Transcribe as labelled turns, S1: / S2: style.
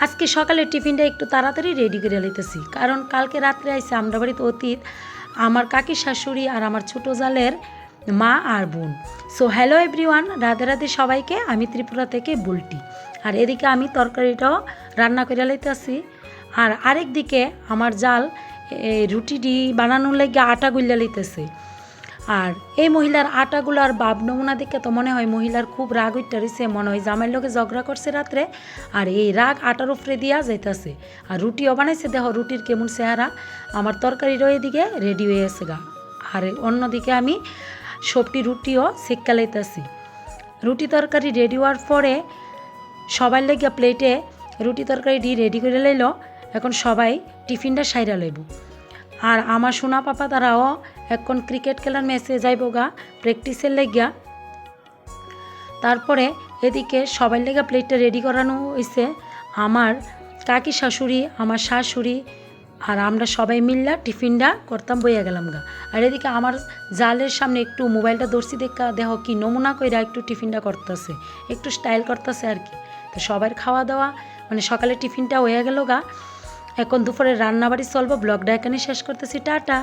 S1: আজকে সকালে টিফিনটা একটু তাড়াতাড়ি রেডি করে লইতেছি, কারণ কালকে রাত্রে আইসে আমরা বাড়িতে অতীত আমার কাকি শাশুড়ি আর আমার ছোটো জালের মা আর বোন। So hello everyone, Radhe Radhe সবাইকে। আমি ত্রিপুরা থেকে বুলটি, আর এদিকে আমি তরকারিটাও রান্না করে লইতেছি। আর আরেক দিকে আমার জাল রুটি বানানোর লাগে আটা গুল্লা লইতেছে। আর এই মহিলার আটাগুলো আর বাপ নমুনা দেখে তো মনে হয় মহিলার খুব রাগ উঠতে রয়েছে, মনে হয় জামাইয়ের লোকে ঝগড়া করছে রাত্রে, আর এই রাগ আটার উপরে দিয়া যাইতেছে। আর রুটিও বানাইছে, দেখো রুটির কেমন চেহারা। আমার তরকারিরও এদিকে রেডি হয়ে গেছে গা। আর অন্যদিকে আমি সবটি রুটিও সেক্কা লাইতেছি। রুটি তরকারি রেডি হওয়ার পরে সবাই লেগে প্লেটে রুটি তরকারি রেডি করে লইল। এখন সবাই টিফিনটা সাইরা লইব। আর আমার সোনা পাপা তারাও এখন ক্রিকেট খেলার ম্যাচে যাইব গা, প্র্যাকটিসের লেগিয়া। তারপরে এদিকে সবাই লেগে প্লেটটা রেডি করানো হয়েছে। আমার কাকি শাশুড়ি, আমার শাশুড়ি আর আমরা সবাই মিললা টিফিনটা করতাম বইয়া গেলাম গা। আর এদিকে আমার জালের সামনে একটু মোবাইলটা ধরছি দেখা দেখো কি নমুনা কইরা একটু টিফিনটা করতেছে, একটু স্টাইল করতেছে আর কি। তো সবার খাওয়া দাওয়া মানে সকালে টিফিনটা হয়ে গেল গা। এখন দুপুরে রান্নাবাড়ি চলবো। ব্লগটা এখানে শেষ করতেছি, টাটা।